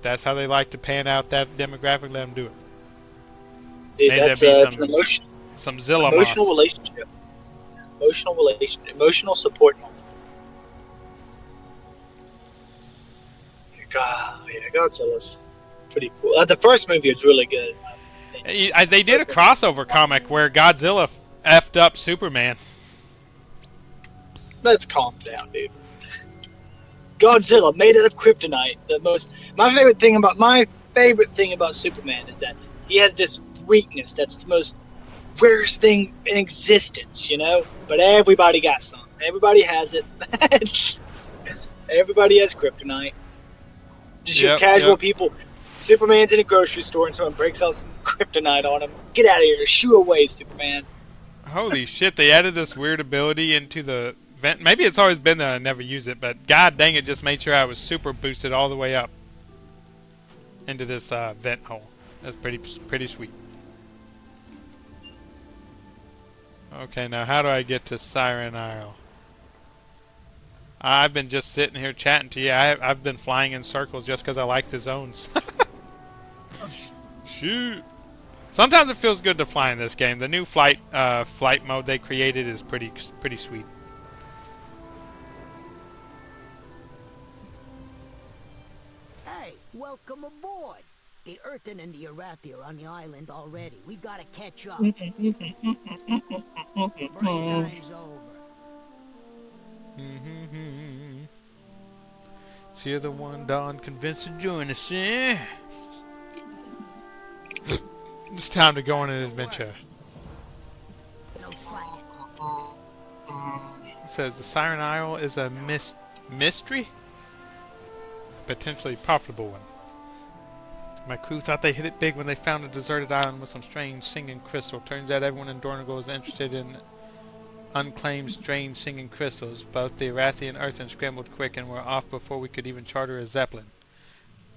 If that's how they like to pan out that demographic, let them do it. Dude, Maybe that's there'd it's an some Zilla emotional moss. relationship. Emotional support moth. God, yeah, Godzilla's pretty cool. The first movie was really good. They did a crossover comic where Godzilla effed up Superman. Let's calm down, dude. Godzilla, made out of kryptonite. My favorite thing about Superman is that he has this weakness that's the most rarest thing in existence, you know? But everybody got some. Everybody has it. Everybody has kryptonite. Just your casual people. Superman's in a grocery store and someone breaks out some kryptonite on him. Get out of here. Shoo away, Superman. Holy shit, they added this weird ability into the vent. Maybe it's always been there, I never used it, but god dang it, just made sure I was super boosted all the way up into this vent hole. That's pretty sweet. Okay, now how do I get to Siren Isle? I've been just sitting here chatting to you. I've been flying in circles just because I like the zones. Shoot. Sometimes it feels good to fly in this game. The new flight mode they created is pretty sweet. Hey, welcome aboard. The Earthen and the Arathi are on the island already. We gotta catch up. Break time's over. So you're the one Don convinced to join us, eh? It's time to go on an adventure. No slacking. It says the Siren Isle is a mystery? A potentially profitable one. My crew thought they hit it big when they found a deserted island with some strange singing crystal. Turns out everyone in Dornagal is interested in unclaimed strange singing crystals. Both the Arathi and Earthen scrambled quick and were off before we could even charter a zeppelin.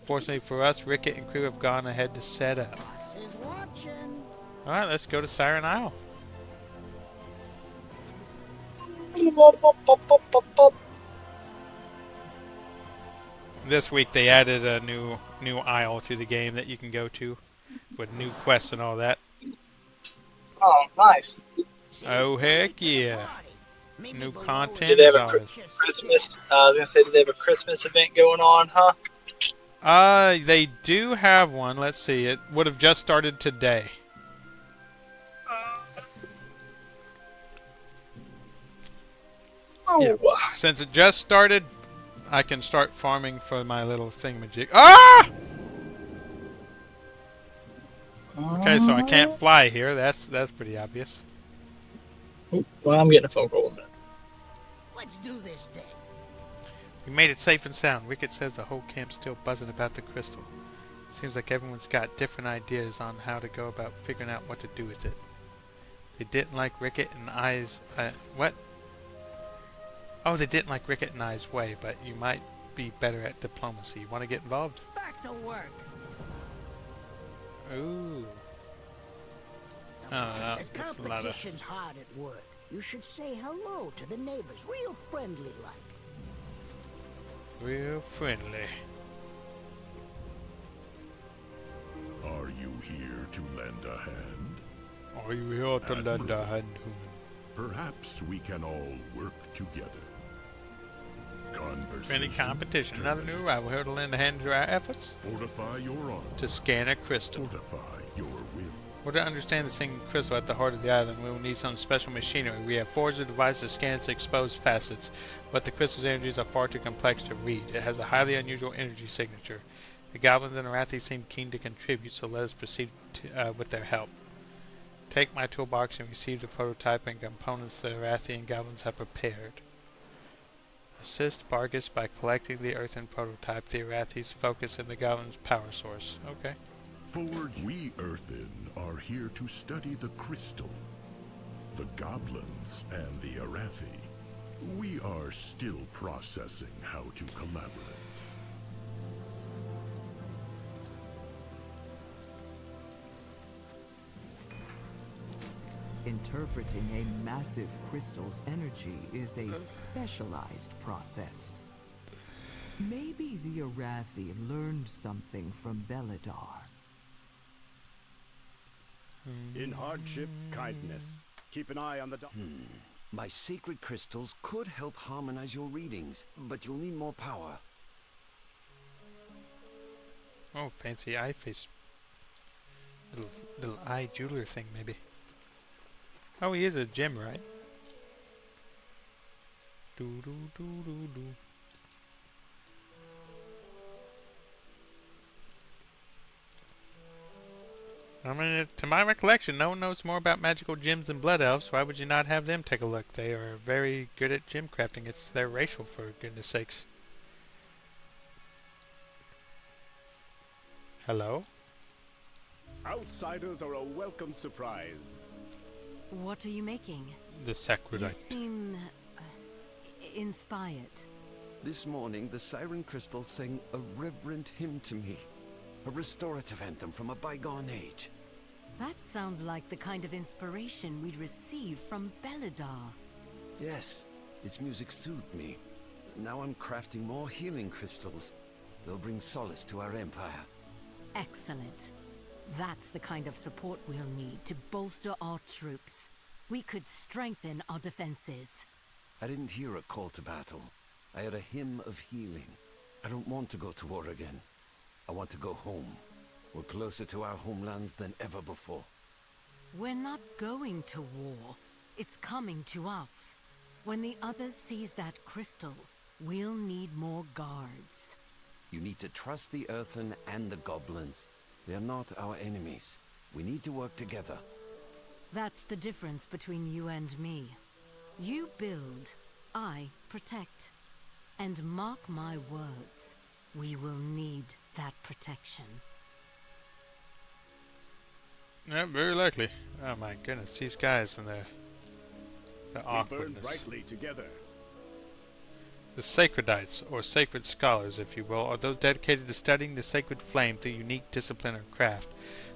Fortunately for us, Rickett and crew have gone ahead to set up. Alright, let's go to Siren Isle. This week they added a new isle to the game that you can go to with new quests and all that. Oh, nice. Oh heck yeah. New content. Did they have a Christmas? I was gonna say, did they have a Christmas event going on, huh? They do have one. Let's see. It would have just started today. Yeah. Since it just started, I can start farming for my little thingamajig. Ah! Okay, so I can't fly here. That's pretty obvious. Well, I'm getting a phone call in a minute. Let's do this thing. We made it safe and sound. Rickett says the whole camp's still buzzing about the crystal. Seems like everyone's got different ideas on how to go about figuring out what to do with it. They didn't like Rickett and I's... what? Oh, they didn't like Rickett and I's way, but you might be better at diplomacy. You want to get involved? Back to work. Ooh. Oh, The competition's hard at work. You should say hello to the neighbors, real friendly like. Real friendly. Are you here to lend a hand? Are you here to lend a hand? Perhaps we can all work together. Friendly competition. Another new arrival here to lend a hand to our efforts. Fortify your armor. To scan a crystal. Fortify your will. Or to understand the singing crystal at the heart of the island, we will need some special machinery. We have forged a device to scan its exposed facets, but the crystal's energies are far too complex to read. It has a highly unusual energy signature. The goblins and Arathi seem keen to contribute, so let us proceed with their help. Take my toolbox and receive the prototype and components the Arathi and goblins have prepared. Assist Bargus by collecting the earthen prototype, the Arathi's focus, and the goblins' power source. Okay. We Earthen are here to study the crystal. The goblins and the Arathi, we are still processing how to collaborate. Interpreting a massive crystal's energy is a specialized process. Maybe the Arathi learned something from Beladar. In hardship, kindness. Keep an eye on the My sacred crystals could help harmonize your readings, but you'll need more power. Oh, fancy eye face. Little eye jeweler thing, maybe. Oh, he is a gem, right? Do do do do do. I mean, to my recollection, no one knows more about magical gems than blood elves. Why would you not have them take a look? They are very good at gem crafting. It's their racial, for goodness sakes. Hello? outsiders are a welcome surprise. What are you making? The sacrodite. You seem inspired. This morning, the Siren Crystals sang a reverent hymn to me. A restorative anthem from a bygone age. That sounds like the kind of inspiration we'd receive from Beladar. Yes, its music soothed me. Now I'm crafting more healing crystals. They'll bring solace to our empire. Excellent. That's the kind of support we'll need to bolster our troops. We could strengthen our defenses. I didn't hear a call to battle. I had a hymn of healing. I don't want to go to war again. I want to go home. We're closer to our homelands than ever before. We're not going to war. It's coming to us. When the others seize that crystal, we'll need more guards. You need to trust the Earthen and the Goblins. They are not our enemies. We need to work together. That's the difference between you and me. You build, I protect. And mark my words, we will need that protection. Yeah, very likely. Oh my goodness, these guys and the We burn awkwardness. brightly together. The Sacredites, or Sacred Scholars, if you will, are those dedicated to studying the sacred flame through unique discipline or craft.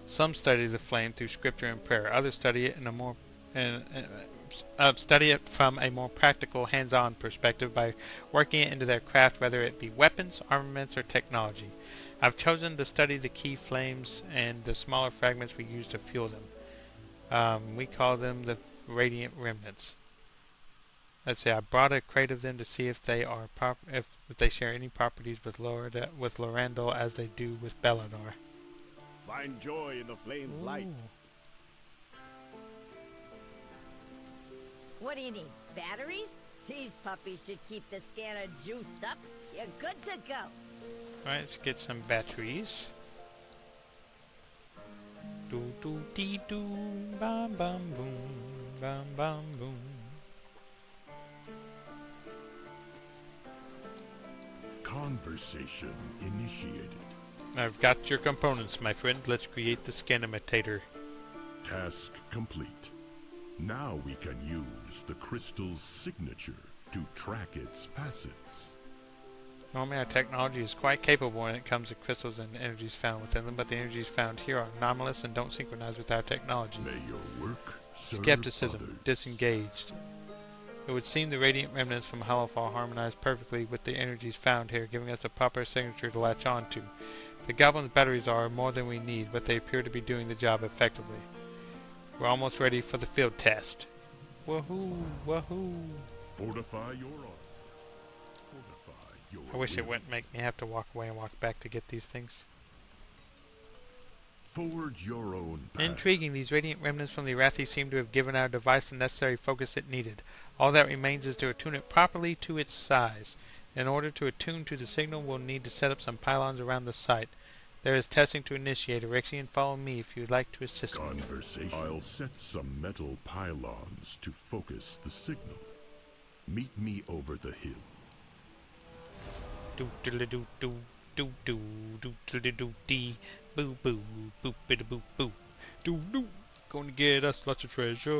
Some study the flame through scripture and prayer. Others study it study it from a more practical, hands-on perspective by working it into their craft, whether it be weapons, armaments, or technology. I've chosen to study the key flames and the smaller fragments we use to fuel them. We call them the Radiant Remnants. Let's see, I brought a crate of them to see if they are if they share any properties with Lorandal as they do with Beladar. Find joy in the flame's light. What do you need? Batteries? These puppies should keep the scanner juiced up. You're good to go. Alright, let's get some batteries. Do do dee doo, bam bam boom, bam bam boom. Conversation initiated. I've got your components, my friend. Let's create the scanimitator. Task complete. Now we can use the crystal's signature to track its facets. Normally our technology is quite capable when it comes to crystals and energies found within them, but the energies found here are anomalous and don't synchronize with our technology. May your work serve Skepticism, others. disengaged. It would seem the radiant remnants from Hallowfall harmonize perfectly with the energies found here, giving us a proper signature to latch on to. The Goblin's batteries are more than we need, but they appear to be doing the job effectively. We're almost ready for the field test. Woohoo! Woohoo! Fortify your arm. Fortify your I wish it will. wouldn't make me have to walk away and walk back to get these things. Forge your own path. Intriguing, these radiant remnants from the Arathi seem to have given our device the necessary focus it needed. All that remains is to attune it properly to its size. In order to attune to the signal, we'll need to set up some pylons around the site. There is testing to initiate. Erexian, follow me if you'd like to assist me. Conversation. I'll set some metal pylons to focus the signal. Meet me over the hill. Do diddly do do do do do diddly do dee boo boo boop bidda boop boo do do. Gonna get us lots of treasure.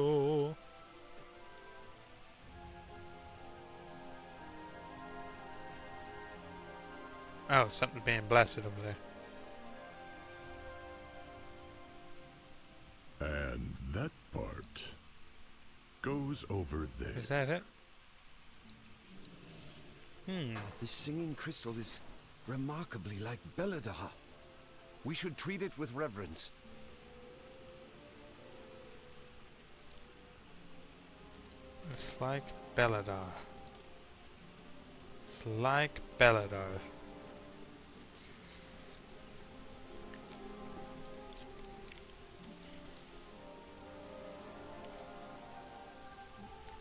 Oh, something's being blasted over there. And that part goes over there. Is that it? This singing crystal is remarkably like Beladar. We should treat it with reverence. It's like Beladar. It's like Beladar.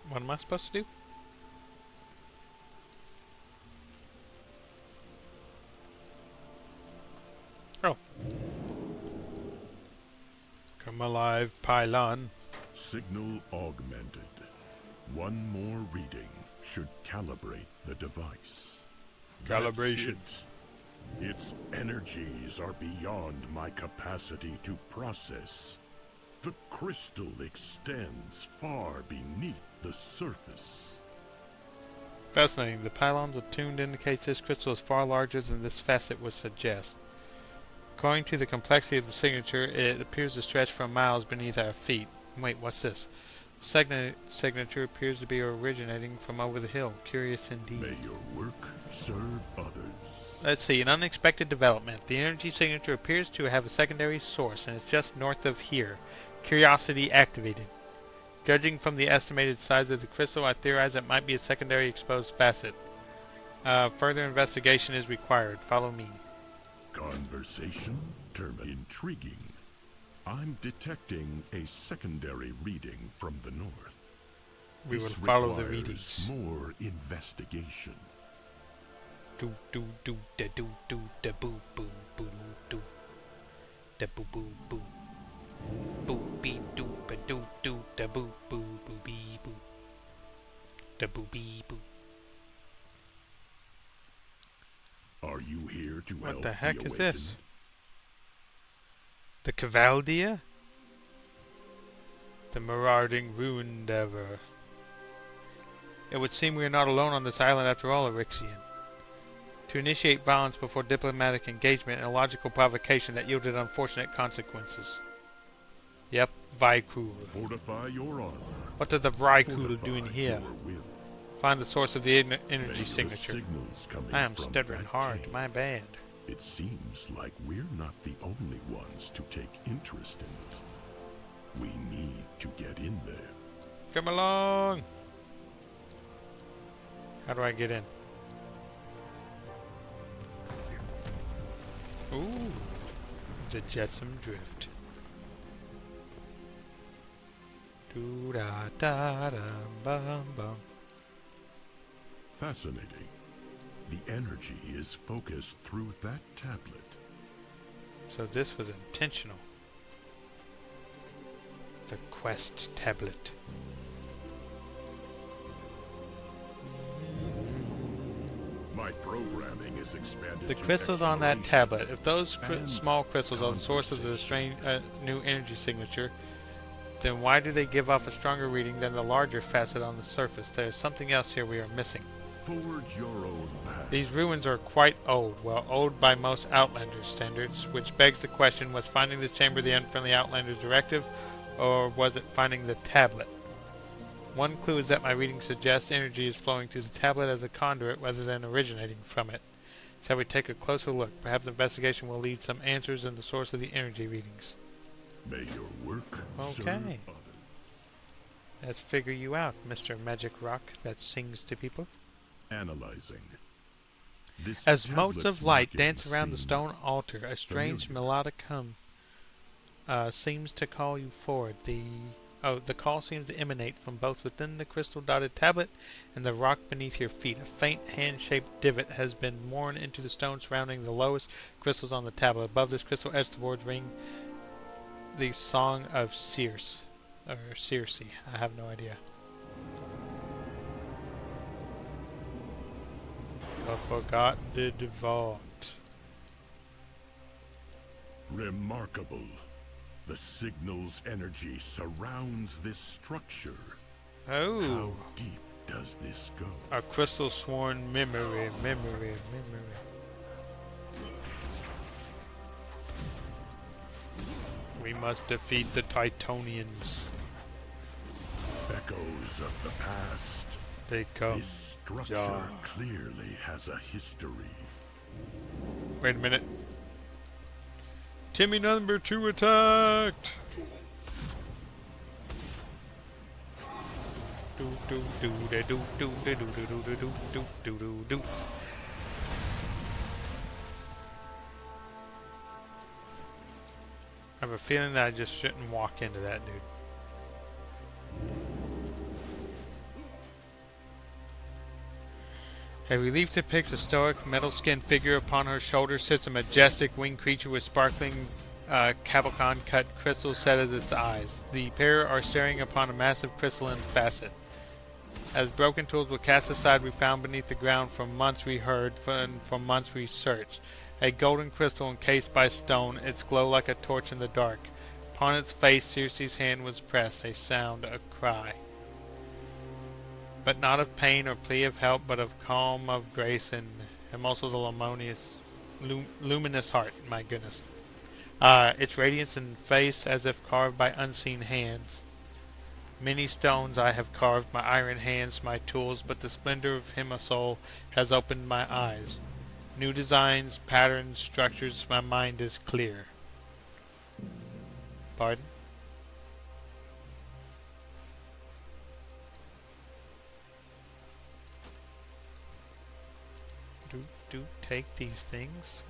What am I supposed to do? Oh. Come alive, pylon. Signal augmented. One more reading should calibrate the device. Calibration. That's it. Its energies are beyond my capacity to process. The crystal extends far beneath the surface. Fascinating. The pylon's attuned indicates this crystal is far larger than this facet would suggest. According to the complexity of the signature, it appears to stretch for miles beneath our feet. Wait, what's this? Signature appears to be originating from over the hill. Curious indeed. May your work serve others. Let's see, an unexpected development. The energy signature appears to have a secondary source, and it's just north of here. Curiosity activated. Judging from the estimated size of the crystal, I theorize it might be a secondary exposed facet. Further investigation is required. Follow me. Conversation terminated. Intriguing. I'm detecting a secondary reading from the north. We will This follow the requires readings. more investigation. Do do do da do do da boo boo boo do da boo boo boo boo bee do ba do do da boo boo boo bee boo da boo bee boo. Are you here to help What the heck the is this? awakened? The Cavaldia? The marauding ruin endeavor. It would seem we are not alone on this island after all, Erixian. To initiate violence before diplomatic engagement and illogical provocation that yielded unfortunate consequences. Yep, Vaikul. Fortify your armor. What are the Vaikul Fortify doing here? your will. Find the source of the energy May the signature. signals coming I am from stuttering that hard, cave. my bad. It seems like we're not the only ones to take interest in it. We need to get in there. Come along! How do I get in? Ooh, the Jetsam Drift. Doo da da da bum bum. Fascinating. The energy is focused through that tablet. So this was intentional. The Quest tablet. My programming is expanded The to crystals on that exploration tablet. If those and small crystals are the source of the strange new energy signature, then why do they give off a stronger reading than the larger facet on the surface? There is something else here we are missing. Forge your own path. These ruins are quite old, well, old by most Outlanders standards, which begs the question, was finding this chamber the unfriendly Outlanders' directive, or was it finding the tablet? One clue is that my reading suggests energy is flowing through the tablet as a conduit rather than originating from it. Shall we take a closer look? Perhaps investigation will lead some answers in the source of the energy readings. May your work serve Okay. others. Let's figure you out, Mr. Magic Rock that sings to people. Analyzing. This As motes tablet's of light markings dance around the seem stone altar, a strange familiar. melodic hum seems to call you forward. The call seems to emanate from both within the crystal-dotted tablet and the rock beneath your feet. A faint hand-shaped divot has been worn into the stone surrounding the lowest crystals on the tablet. Above this crystal edge, the words ring the Song of Circe, or Circe. I have no idea. I forgot the vault. remarkable. The signal's energy surrounds this structure. Oh. How deep does this go? A crystal sworn memory. We must defeat the Titonians. Echoes of the past. They come. This structure clearly has a history. Wait a minute. Timmy number 2 attacked! Do do do do do do do do do do do do do do do. I have a feeling that I just shouldn't walk into that dude. A relief depicts a stoic, metal-skinned figure. Upon her shoulder sits a majestic winged creature with sparkling cabochon-cut crystals set as its eyes. The pair are staring upon a massive crystalline facet. As broken tools were cast aside, we found beneath the ground. For months we heard, and for months we searched. A golden crystal encased by stone, its glow like a torch in the dark. Upon its face, Circe's hand was pressed, a sound, a cry. But not of pain or plea of help, but of calm, of grace, and also the luminous heart. My goodness. Its radiance and face as if carved by unseen hands. Many stones I have carved, my iron hands, my tools, but the splendor of Himasol has opened my eyes. New designs, patterns, structures, my mind is clear. Pardon? Do take these things.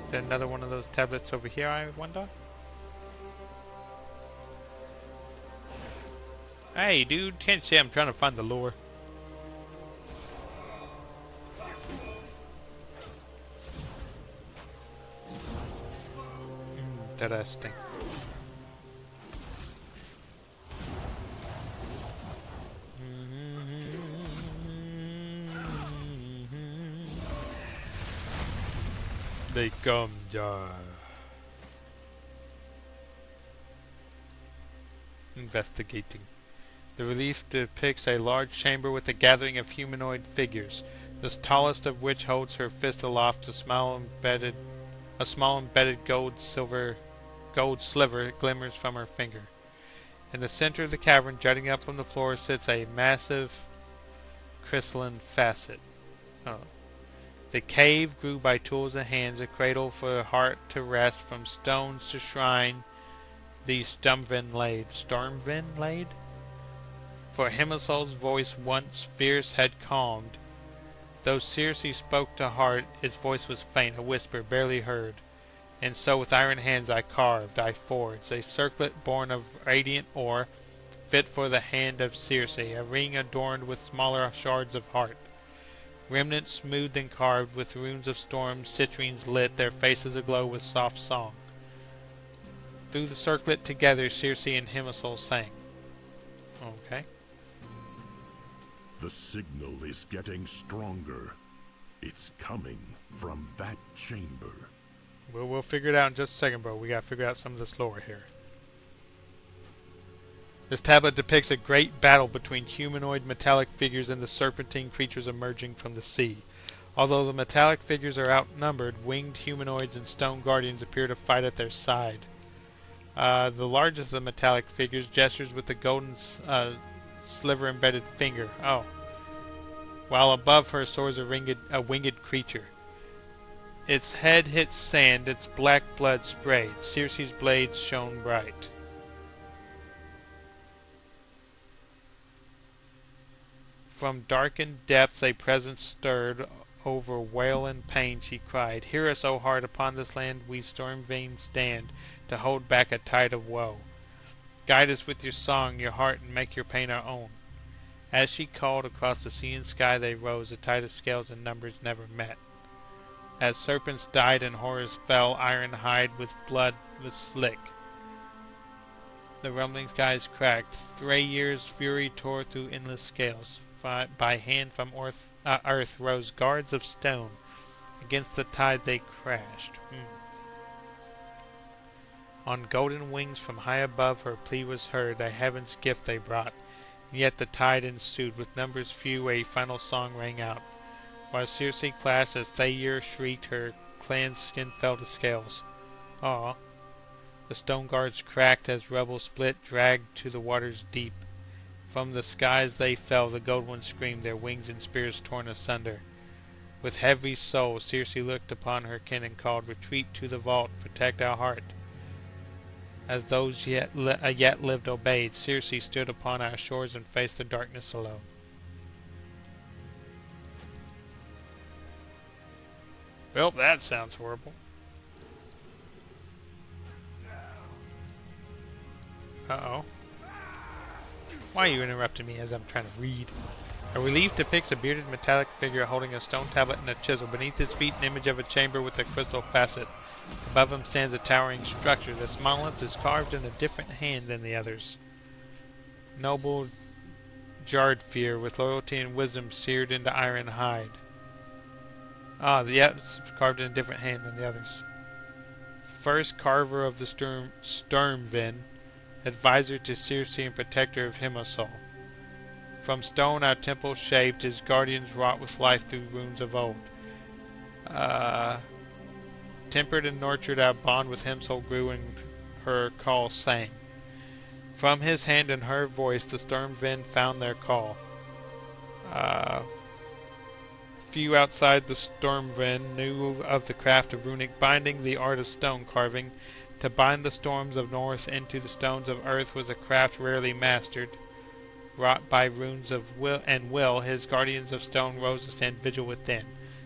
Is there another one of those tablets over here, I wonder? Hey dude, can't you see I'm trying to find the lore? Interesting. They come, Jar. Investigating. The relief depicts a large chamber with a gathering of humanoid figures, the tallest of which holds her fist aloft. A small embedded gold sliver glimmers from her finger. In the center of the cavern, jutting up from the floor, sits a massive crystalline facet. Oh. The cave grew by tools and hands, a cradle for the heart to rest. From stones to shrine, these Stormwind laid? For Himasol's voice once fierce had calmed. Though Circe spoke to heart, its voice was faint, a whisper barely heard. And so with iron hands I carved, I forged, a circlet born of radiant ore, fit for the hand of Circe, a ring adorned with smaller shards of heart. Remnants smoothed and carved with runes of storm, citrines lit, their faces aglow with soft song. Through the circlet together, Circe and Himasol sang. Okay. The signal is getting stronger. It's coming from that chamber. Well, we'll figure it out in just a second, bro. We gotta figure out some of this lore here. This tablet depicts a great battle between humanoid metallic figures and the serpentine creatures emerging from the sea. Although the metallic figures are outnumbered, winged humanoids and stone guardians appear to fight at their side. The largest of the metallic figures gestures with the golden sliver-embedded finger. Oh. While above her soars a winged creature. Its head hits sand, its black blood sprayed. Circe's blades shone bright. From darkened depths a presence stirred. Over wail and pain she cried, "Hear us, O heart, upon this land we Stormwind stand, to hold back a tide of woe. Guide us with your song, your heart, and make your pain our own." As she called, across the sea and sky they rose, a tide of scales and numbers never met. As serpents died and horrors fell, iron hide with blood was slick. The rumbling skies cracked. 3 years' fury tore through endless scales. By hand from earth rose guards of stone. Against the tide they crashed. On golden wings from high above her plea was heard. A heaven's gift they brought. And yet the tide ensued. With numbers few a final song rang out. While Circe clasped as Thayer shrieked, her clan's skin fell to scales. Aw. The stone guards cracked as rubble split, dragged to the water's deep. From the skies they fell, the gold ones screamed, their wings and spears torn asunder. With heavy soul, Circe looked upon her kin and called, "Retreat to the vault, protect our heart." As those yet lived obeyed, Circe stood upon our shores and faced the darkness alone. Well, that sounds horrible. Uh-oh. Why are you interrupting me as I'm trying to read? A relief depicts a bearded metallic figure holding a stone tablet and a chisel. Beneath his feet, an image of a chamber with a crystal facet. Above him stands a towering structure. This monolith is carved in a different hand than the others. Noble Jardfear, with loyalty and wisdom seared into iron hide. Ah, yeah, it's carved in a different hand than the others. First carver of the Sturmvind, advisor to Circe and protector of Himasol. From stone our temple shaped, his guardians wrought with life through runes of old. Tempered and nurtured our bond with Himasol grew and her call sang. From his hand and her voice the Sturmvind found their call. Few outside the Sturmvind knew of the craft of runic binding, the art of stone carving. To bind the storms of north into the stones of earth was a craft rarely mastered. Wrought by runes of will, his guardians of stone rose to stand vigil within.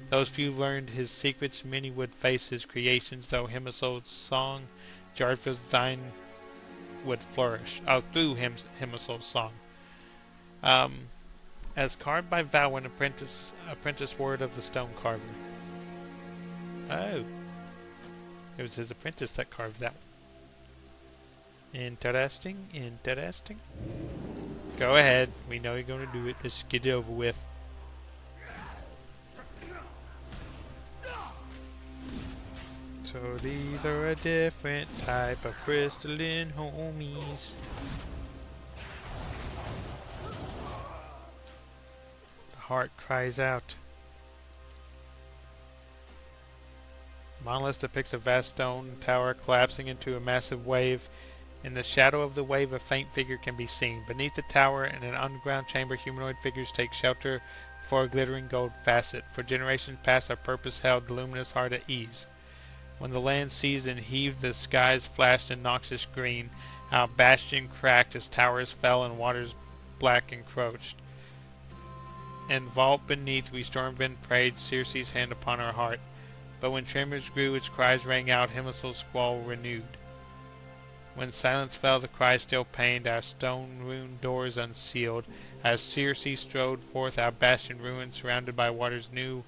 Those few learned his secrets, many would face his creations, though Himasol's song, Jardfield's design would flourish. Through Himasol's song. As carved by Valwyn, apprentice word of the stone carver. Oh. It was his apprentice that carved that one. Interesting, interesting. Go ahead. We know you're going to do it. Let's get it over with. So these are a different type of crystalline homies. The heart cries out. Monolith depicts a vast stone tower collapsing into a massive wave. In the shadow of the wave, a faint figure can be seen. Beneath the tower, in an underground chamber, humanoid figures take shelter for a glittering gold facet. For generations past, our purpose held the luminous heart at ease. When the land seized and heaved, the skies flashed in noxious green. Our bastion cracked as towers fell and waters black encroached. In vault beneath, we Stormwind prayed, Circe's hand upon our heart. But when tremors grew, its cries rang out, Himasol's squall renewed. When silence fell, the cry still pained, our stone-ruined doors unsealed. As Circe strode forth, our bastion ruined, surrounded by waters new.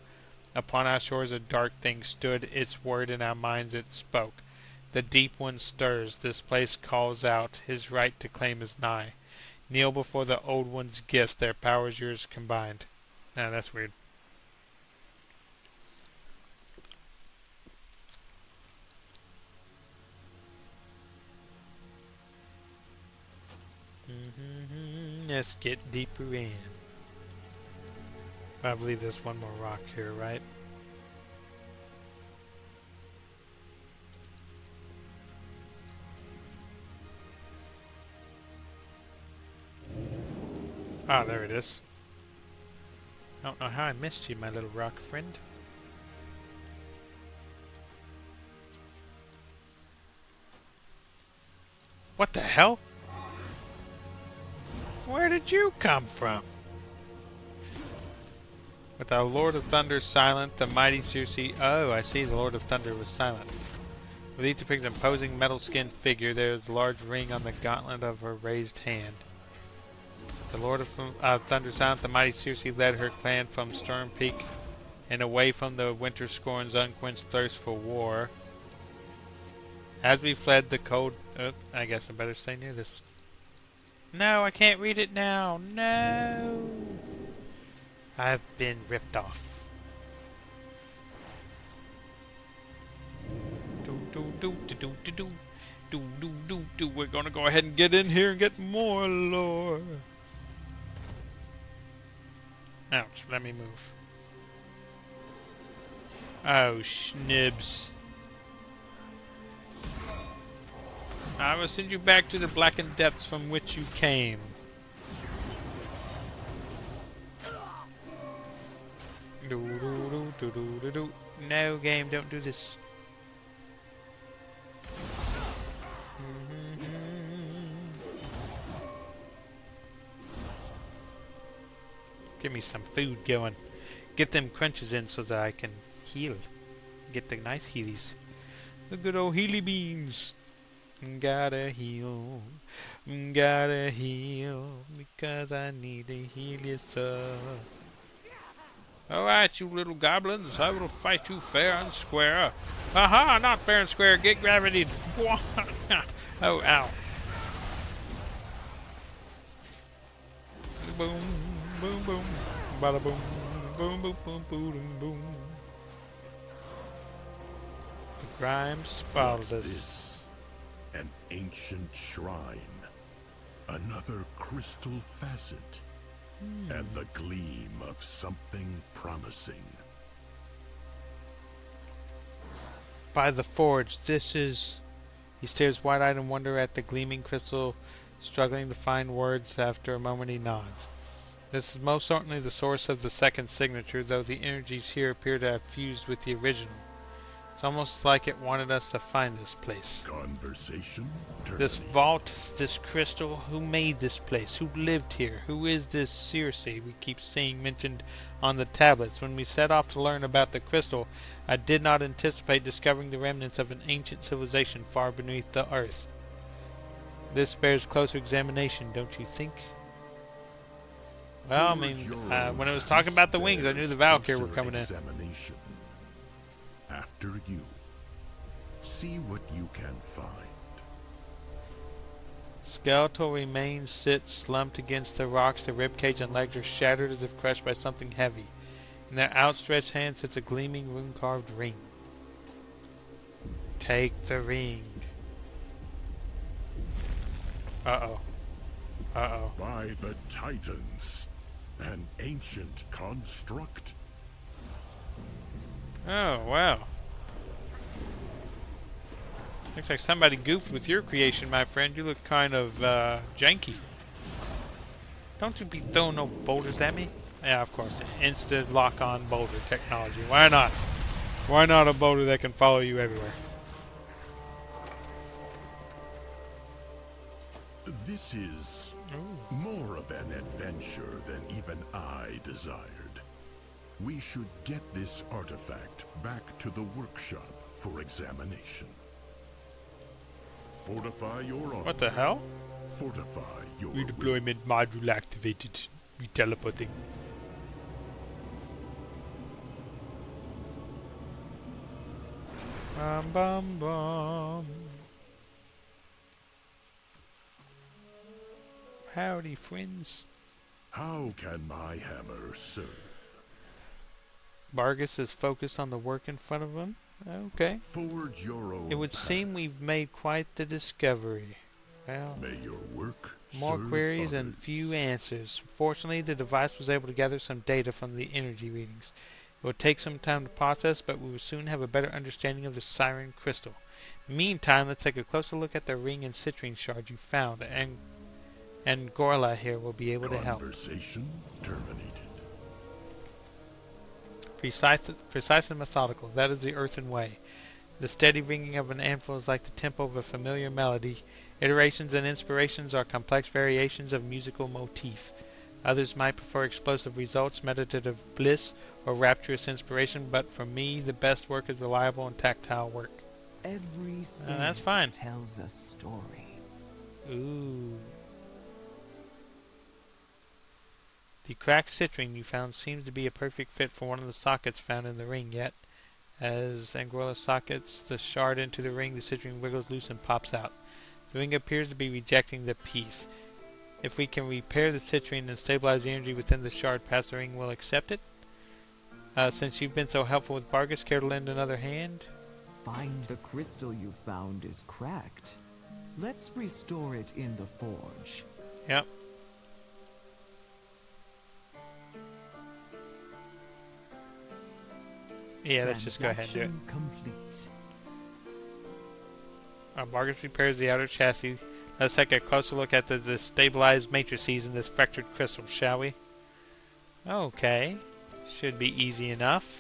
Upon our shores a dark thing stood, its word in our minds it spoke. The deep one stirs, this place calls out, his right to claim is nigh. Kneel before the old one's gifts, their powers yours combined. Nah, that's weird. Let's get deeper in. I believe there's one more rock here, right? Ah, there it is. I don't know how I missed you, my little rock friend. What the hell? Where did you come from? With our Lord of Thunder silent, the mighty Circe... Oh, I see, the Lord of Thunder was silent. With each depicts an imposing metal-skinned figure, there is a large ring on the gauntlet of her raised hand. The Lord of Thunder silent, the mighty Circe led her clan from Sturm Peak and away from the winter scorn's unquenched thirst for war. As we fled the cold... Oh, I guess I better stay near this. No, I can't read it now. No. I've been ripped off. We're gonna go ahead and get in here and get more lore. Ouch, let me move. Oh, schnibs. I will send you back to the blackened depths from which you came. Do. No, game, don't do this. Give me some food going. Get them crunches in so that I can heal. Get the nice healies. The good old healy beans. Gotta heal. Gotta heal. Because I need to heal yourself. Alright, you little goblins. I will fight you fair and square. Aha, not fair and square. Get gravity. Oh, ow. Boom, boom, boom. Bada boom. Boom, boom, boom, boom, boom. The Grimes followed us. This? An ancient shrine. Another crystal facet. And the gleam of something promising. By the forge, this is... He stares wide-eyed in wonder at the gleaming crystal, struggling to find words. After a moment he nods. This is most certainly the source of the second signature, though the energies here appear to have fused with the original. It's almost like it wanted us to find this place. Conversation? This vault, this crystal, who made this place? Who lived here? Who is this Circe we keep seeing mentioned on the tablets? When we set off to learn about the crystal, I did not anticipate discovering the remnants of an ancient civilization far beneath the earth. This bears closer examination, don't you think? Well, I mean, when it was talking about the wings, I knew the Valkyrie were coming in. After you, see what you can find. Skeletal remains sit slumped against the rocks. The ribcage and legs are shattered as if crushed by something heavy. In their outstretched hand sits a gleaming rune-carved ring. Take the ring. Uh-oh. Uh-oh. By the Titans, an ancient construct. Oh, wow. Looks like somebody goofed with your creation, my friend. You look kind of, janky. Don't you be throwing no boulders at me? Yeah, of course. Instant lock-on boulder technology. Why not? Why not a boulder that can follow you everywhere? This is more of an adventure than even I desired. We should get this artifact back to the workshop for examination. Fortify your armor. What the hell? Fortify your Redeployment module activated. Reteleporting. Bum bum bum. Howdy, friends. How can my hammer serve? Vargas is focused on the work in front of him. Okay. Forge your own It would seem we've made quite the discovery. Well, may your work more serve queries others. and few answers. Fortunately, the device was able to gather some data from the energy readings. It will take some time to process, but we will soon have a better understanding of the Siren Crystal. Meantime, let's take a closer look at the ring and citrine shard you found, and Gorla here will be able to help. Conversation terminated. Precise and methodical, that is the earthen way. The steady ringing of an anvil is like the tempo of a familiar melody. Iterations and inspirations are complex variations of musical motif. Others might prefer explosive results, meditative bliss, or rapturous inspiration, but for me, the best work is reliable and tactile work. Every sound that's fine. tells a story. Ooh. The cracked citrine you found seems to be a perfect fit for one of the sockets found in the ring, yet as Anguilla sockets the shard into the ring, the citrine wiggles loose and pops out. The ring appears to be rejecting the piece. If we can repair the citrine and stabilize the energy within the shard past the ring, we'll accept it. Since you've been so helpful with Vargas, care to lend another hand? Find the crystal you found is cracked. Let's restore it in the forge. Yep. Yeah, let's just go ahead and do it. Transaction complete. Vargas repairs the outer chassis. Let's take a closer look at the stabilized matrices in this fractured crystal, shall we? Okay. Should be easy enough.